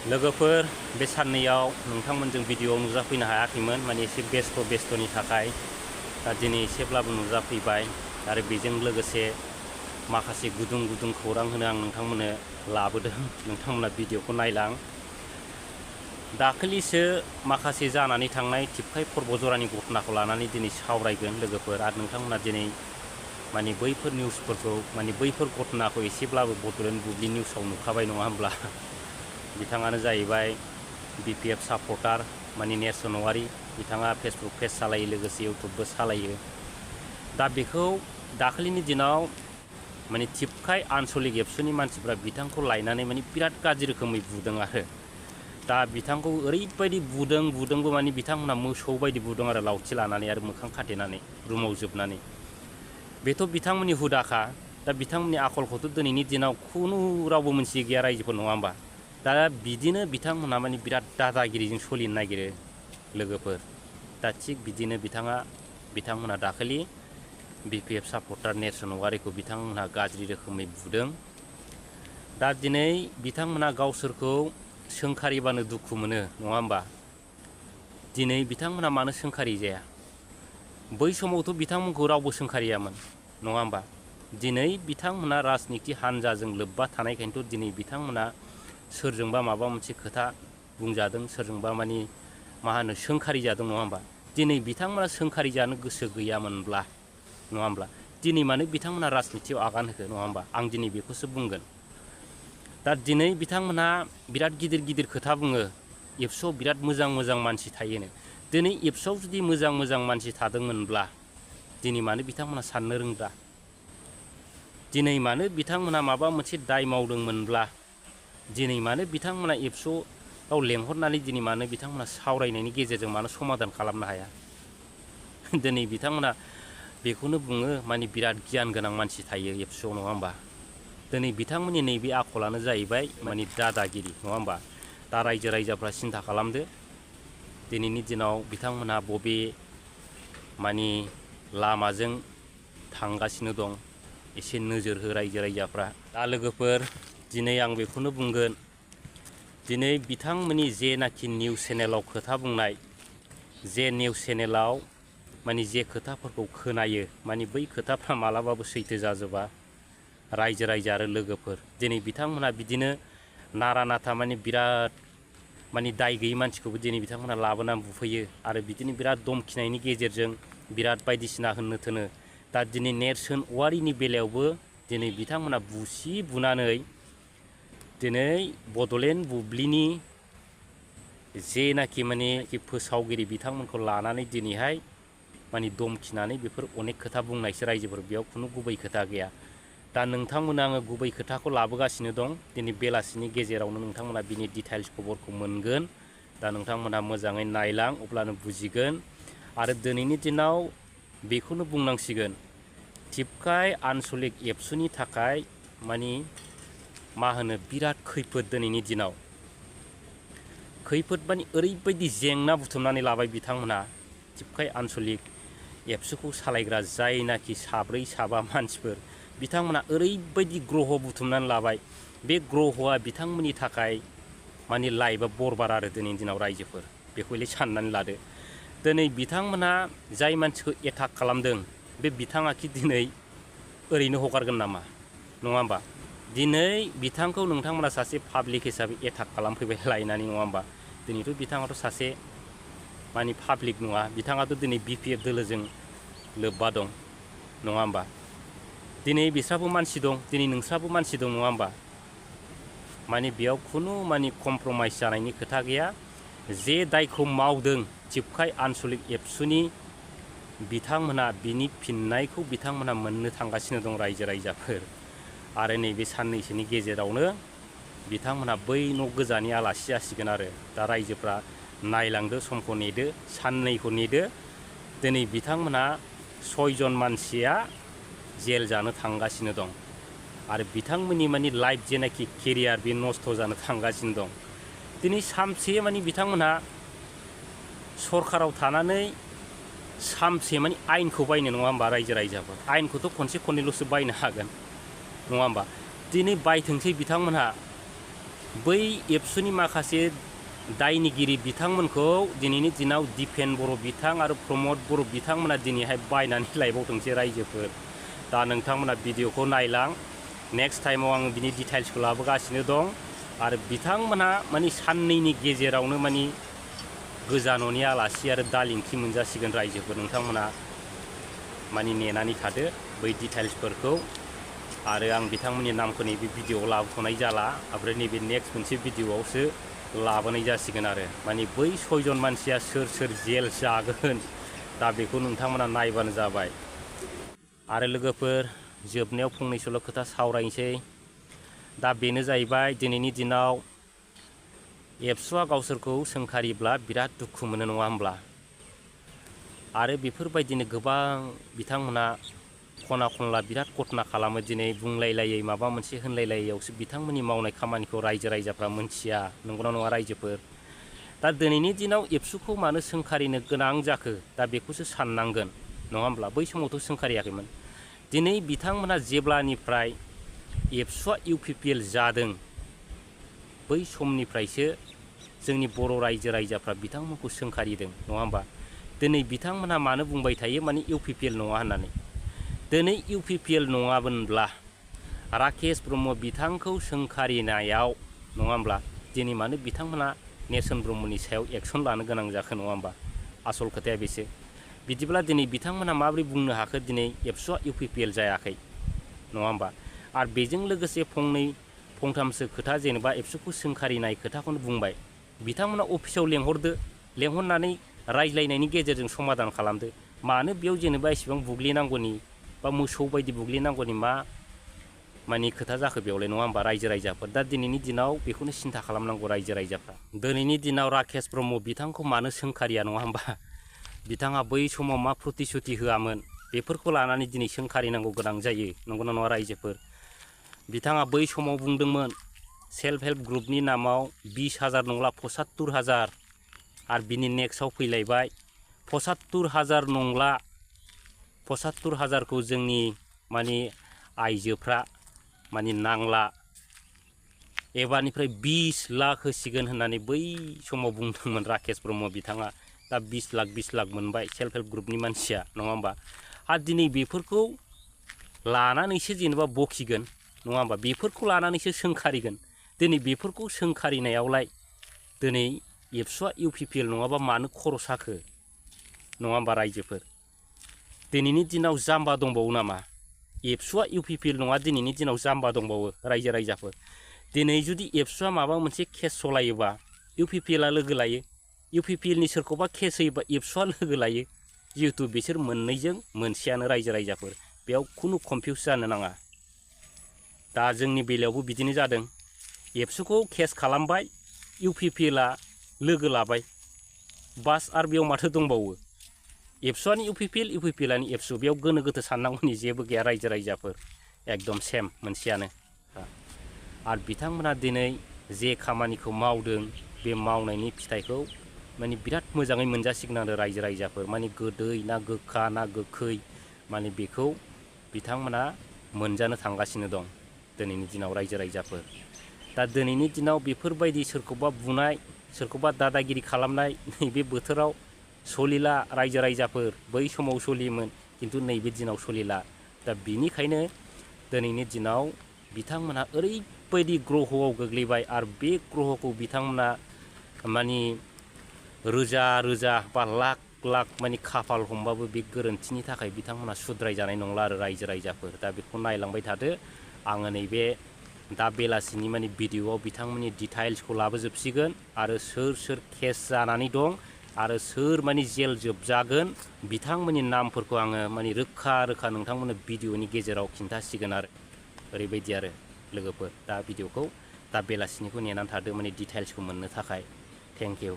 लोगोफोर बे साननैयाव नोंथांमोनजों भिडिअ नुजाफैनो हायाखैमोन माने एसे बेस्थ'नि थाखाय दा दिनै एसेब्लाबो नुजाफैबाय आरो बेजों लोगोसे माखासे गुदुं खौरां होनो आं नोंथांमोननो लाबोदों। नोंथांमोना भिडिअखौ नायलां। दाखालिसो माखासे जानानै थांनाय टिपकाइ पर्ब जरानि घटनाखौ लानानै दिनै सावरायगोन लोगोफोर आरो नोंथांमोना दिनै माने बैफोर निउसफोरखौ माने बैफोर घटनाखौ एसेब्लाबो बड'लेण्ड बुब्लि निउसाव नुखाबाय नङा होमब्ला। बिथाङानो जाहैबाय BPF सापर्टार माने नेरसोन औवारी। बिथाङा फेसबुक पेज सालायो लोगोसे इउटुबबो सालायो। दा बेखौ दाखालिनि दिनाव माने टिपकाइ आनसलिक एबसुनि मानसिफ्रा बिथांखौ लायनानै माने बिराद गाज्रि रोखोमै बुदों आरो दा बिथांखौ ओरैबायदि बुदोंबो माने बिथांमोनहा मोसौ बायदि बुदों आरो लावथि लानानै आरो मोखां खाथेनानै रुमाव जोबनानै। बेथ' बिथांमोननि हुदाखा। दा बिथांमोननि आखलखौथ' दिनैनि दिनाव खुनु रावबो मोनथियै गैया रायजोफोर नङा होमबा। दा बिदिनो बिथांमोनहा माने बिराद दादागिरिजों सोलिनो नागिरो लोगोफोर। दा थिग बिदिनो बिथांमोनहा दाखालि BPF सापर्टार नेरसोन औवारीखौ बिथांमोनहा गाज्रि रोखोमै बुदों। दा दिनै बिथांमोनहा गावसोरखौ सोंखारिबानो दुखु मोनो नङा होमबा। दिनै बिथांमोनहा मानो सोंखारि जाया? बै समावथ' बिथांमोनखौ रावबो सोंखारियामोन नङा होमबा। दिनै बिथांमोनहा राजनिति हान्जाजों लोब्बा थानायखायनोथ' दिनै बिथांमोनहा सोरजोंबा माबा मोनसे खोथा बुंजादों, सोरजोंबा माने मा होनो सोंखारि जादों नङा होमबा। दिनै बिथांमोना सोंखारि जानो गोसो गैयामोनब्ला नङा होमब्ला दिनै मानो बिथांमोना राजनितियाव आगान होखो नङा होमबा। आं दिनै बेखौसो बुंगोन। दा दिनै बिथांमोनहा बिराद गिदिर खोथा बुङो। एबसुआव बिराद मोजां मानसि थायोनो। दिनै एबसुआव जुदि मोजां मानसि थादोंमोनब्ला दिनै मानो बिथांमोना साननो रोंला? दिनै मानो बिथांमोना माबा मोनसे दाय मावदोंमोनब्ला दिनै मानो बिथांमोना एबसुआव लेंहरनानै दिनै मानो बिथांमोना सावरायनायनि गेजेरजों मानो समाधान खालामनो हाया? दिनै बिथांमोना बेखौनो बुङो माने बिराद गियान गोनां मानसि थायो एबसुआव नङा होमबा। दिनै बिथांमोननि नैबे आखलानो जाहैबाय माने दादागिरि नङा होमबा। दा रायजोफ्रा सिन्था खालामदो दिनैनि दिनाव बिथांमोनहा बबे माने लामाजों थांगासिनो दं एसे नोजोर हो रायजोफ्रा। दा लोगोफोर दिनै आं बेखौनो बुंगोन, दिनै बिथांमोननि जेनाखि निउस चेनेलाव खोथा बुंनाय, जे निउस चेनेलाव माने जे खोथाफोरखौ खोनायो माने बै खोथाफ्रा मालाबाबो सैथो जाजोबा। रायजो आरो लोगोफोर दिनै बिथांमोनहा बिदिनो नारा नाथा माने बिराद माने दाय गैयै मानसिखौबो दिनै बिथांमोनहा लाबोनानै बुफैयो आरो बिदिनो बिराद धमखिनायनि गेजेरजों बिराद बायदिसिना होननो थोनो। दा दिनै नेरसोन औवारीनि बेलायावबो दिनै बिथांमोनहा बुनानै दिनै बड'लेण्ड बुब्लिनि जेनाखि माने फोसावगिरि बिथांमोनखौ लानानै दिनैहाय माने धमखिनानै बेफोर अनेक खोथा बुंनायसो रायजोफोर। बेयाव खुनु गुबै खोथा गैया। दा नोंथांमोना आङो गुबै खोथाखौ लाबोगासिनो दं। दिनै बेलासिनि गेजेरावनो नोंथांमोना बिनि डिटेल्स खबरखौ मोनगोन। दा नोंथांमोनहा मोजाङै नायलां अब्लानो बुजिगोन। आरो दिनैनि दिनाव बेखौनो बुंनांसिगोन, टिपकाइ आनसलिक एबसुनि थाखाय माने मा होनो बिराद खैफोद। दिनैनि दिनाव खैफोद माने ओरैबायदि जेंना बुथुमनानै लाबाय बिथांमोनहा टिपकाइ आनसलिक एबसुखौ सालायग्रा जायनाखि साब्रै साबा मानसिफोर बिथांमोना ओरैबायदि ग्रह बुथुमनानै लाबाय। बे ग्रहआ बिथांमोननि थाखाय माने लाइफआ बरबाद आरो दिनैनि दिनाव रायजोफोर। बेखौले साननानै लादो। दिनै बिथांमोना जाय मानसिखौ एटाक खालामदों बे बिथाङाखि दिनै ओरैनो हगारगोन नामा नङा होमबा। दिनै बिथांखौ नोंथांमोना सासे पाब्लिक हिसाबै एटाक खालामफैबाय लायनानै नङा होमबा। दिनैथ' बिथाङाथ' सासे माने पाब्लिक नङा। बिथाङाथ' दिनै BPF दोलोजों लोब्बा दं नङा होमबा। दिनै बिस्राबो मानसि दं, दिनै नोंस्राबो मानसि दं नङा होमबा। माने बेयाव खुनु माने कमप्रमाइस जानायनि खोथा गैया। जे दायखौ मावदों टिपकाइ आनसलिक एबसुनि बिथांमोनहा बिनि फिननायखौ बिथांमोनहा मोननो थांगासिनो दं रायजोफोर। आरो नैबे साननैसोनि गेजेरावनो बिथांमोनहा बै न' गोजानि आलासि जासिगोन आरो दा रायजोफ्रा नायलांदो, समखौ नेदो, साननैखौ नेदो। दिनै बिथांमोनहा 6 जन मानसिया जेल जानो थांगासिनो दं आरो बिथांमोननि माने लाइफ जेनाखि केरियार बे नस्थ' जानो थांगासिनो दं। दिनै सानसे माने बिथांमोनहा सरकाराव थानानै सानसे माने आयेनखौ बायनो नङा होमबा रायजोफोर। आयेनखौथ' खनसे खननैल'सो बायनो हागोन नङा होमबा। दिनै बायथोंसै बिथांमोनहा बै एबसुनि माखासे दायनिगिरि बिथांमोनखौ दिनैनि दिनाव दिपेन बर' बिथां आरो प्रमद बर' बिथांमोना दिनैहाय बायनानै लायबावथोंसै रायजोफोर। दा नोंथांमोना भिडिअखौ नायलां, नेक्स्ट टाइमाव आङो बिनि डिटेल्सखौ लाबोगासिनो दं। आरो बिथांमोनहा माने साननैनि गेजेरावनो माने गोजा न'नि आलासि आरो दालि ओंख्रि मोनजासिगोन रायजोफोर। नोंथांमोना माने नेनानै थादो बै डिटेल्सफोरखौ। आरो आं बिथांमोननि नामखौ नैबे भिडिअआव लाबोथ'नाय जाला, ओमफ्राय नैबे नेक्स्ट मोनसे भिडिअआवसो लाबोनाय जासिगोन आरो माने बै 6 जन मानसिया सोर सोर जेल जागोन दा बेखौ नोंथांमोना नायबानो जाबाय। आरो लोगोफोर जोबनायाव फंनैसोल' खोथा सावरायनोसै। दा बेनो जाहैबाय दिनैनि दिनाव एबसुआ गावसोरखौ सोंखारिब्ला बिराद दुखु मोनो, नङा होमब्ला? आरो बेफोरबायदिनो गोबां बिथांमोना खना खनला बिराद घटना खालामो। दिनै बुंलायलायै माबा मोनसे होनलायलायैयावसो बिथांमोननि मावनाय खामानिखौ रायजो राजाफ्रा मोनथिया, नंगौना नङा रायजोफोर? दा दिनैनि दिनाव एबसुखौ मानो सोंखारिनो गोनां जाखो दा बेखौसो साननांगोन, नङा होमब्ला? बै समावथ' सोंखारियाखैमोन। दिनै बिथांमोना जेब्लानिफ्राय एबसुआ UPPL जादों बै समनिफ्रायसो जोंनि बर' रायजो राजाफ्रा बिथांमोनखौ सोंखारिदों, नङा होमबा? दिनै बिथांमोनहा मानो बुंबाय थायो माने UPPL नङा होननानै। दिनै UPPL नङामोनब्ला राकेश ब्रह्म बिथांखौ सोंखारिनायाव, नङा होमब्ला, दिनै मानो बिथांमोना नेरसोन ब्रह्मनि सायाव एक्सन लानो गोनां जाखो, नङा होमबा? आसल खोथाया बेसो। बिदिब्ला दिनै बिथांमोना माबोरै बुंनो हाखो दिनै एबसुआ UPPL जायाखै, नङा होमबा? आरो बेजों लोगोसे फंथामसो खोथा जेनेबा एबसुखौ सोंखारिनाय खोथाखौनो बुंबाय। बिथांमोना अफिसाव लेंहरदो, लेंहरनानै रायज्लायनायनि गेजेरजों समाधान खालामदो। मानो बेयाव जेनेबा इसेबां बुग्लिनांगौनि बा मोसौ बायदि बुग्लिनांगौनि मा माने खोथा जाखो बेयावलाय, नङा होमबा रायजो राजाफोर? दा दिनैनि दिनाव बेखौनो सिन्था खालामनांगौ रायजो राजाफ्रा। दिनैनि दिनाव राकेश ब्रह्म बिथांखौ मानो सोंखारिया, नङा होमबा? बिथाङा बै समाव मा प्रतिश्रुति होआमोन बेफोरखौ लानानै दिनै सोंखारिनांगौ गोनां जायो, नंगौना नङा रायजोफोर? बिथाङा बै समाव बुंदोंमोन सेल्फ हेल्प ग्रुपनि नामाव 20,000 नंला 75,000, आरो बिनि नेक्स्टआव फैलायबाय 75,000 नंला 75,000खौ जोंनि माने आइजोफ्रा माने नांला, एबारनिफ्राय 20 लाख होसिगोन होननानै बै समाव बुंदोंमोन राकेश ब्रह्म बिथाङा। दा 20 लाख मोनबाय सेल्फ हेल्प ग्रुपनि मानसिया, नङा होमबा? आरो दिनै बेफोरखौ लानानैसो जेनेबा बखिगोन, नङा होमबा? बेफोरखौ लानानैसो सोंखारिगोन। दिनै बेफोरखौ सोंखारिनायावलाय दिनै एबसुआ UPPL नङाबा मानो खर' साखो, नङा होमबा रायजोफोर? दिनैनि दिनाव जाम्बा दंबावो नामा? एबसुआ UPPL नङा, दिनैनि दिनाव जाम्बा दंबावो रायजो राजाफोर। दिनै जुदि एबसुआ माबा मोनसे केस सलायोबा UPPLआ लोगो लायो, UPPLनि सोरखौबा केस होयोबा एबसुआ लोगो लायो। जिहेथु बिसोर मोननैजों मोनसेयानो रायजो राजाफोर, बेयाव खुनु कनफिउस जानो नाङा। दा जोंनि बेलायावबो बिदिनो जादों। एबसुखौ केस खालामबाय, UPPLआ लोगो लाबाय, बास आरो बेयाव माथो दंबावो? एबसुआनि UPPL, UPPLआनि एबसु, बेयाव गोनो गोथो साननांगौनि जेबो गैया रायजो राजाफोर, एकदम सेम मोनसेयानो। आरो बिथांमोना दिनै जे खामानिखौ मावदों बे मावनायनि फिथाइखौ माने बिराद मोजाङै मोनजासिगोन आरो रायजो राजाफोर। माने गोदै ना गोखा ना गोखै माने बेखौ बिथांमोना मोनजानो थांगासिनो दं दिनैनि दिनाव रायजो राजाफोर। दा दिनैनि दिनाव बेफोरबायदि सोरखौबा बुनाय, सोरखौबा दादागिरि खालामनाय नैबे बोथोराव सलिला रायजो राजाफोर। बै समाव सलियोमोन खिन्थु नैबे दिनाव सलिला। दा बिनिखायनो दिनैनि दिनाव बिथांमोना ओरैबायदि ग्रहआव गोग्लैबाय, आरो बे ग्रहखौ बिथांमोना माने रोजा रोजा बा लाख लाख माने खाफाल हमबाबो बे गोरोन्थिनि थाखाय बिथांमोना सुद्राय जानाय नंला आरो रायजो राजाफोर। दा बेखौ नायलांबाय थादो। आङो नैबे दा बेलासिनि माने भिडिअआव बिथांमोननि डिटेल्सखौ लाबोजोबसिगोन, आरो सोर सोर केस जानानै दं आरो सोर माने जेल जोबजागोन बिथांमोननि नामफोरखौ आङो माने रोखा रोखा नोंथांमोननो भिडिअनि गेजेराव खिन्थासिगोन आरो ओरैबायदि आरो लोगोफोर। दा भिडिअखौ दा बेलासिनिखौ नेनानै थादो माने डिटेल्सखौ मोननो थाखाय। Thank you.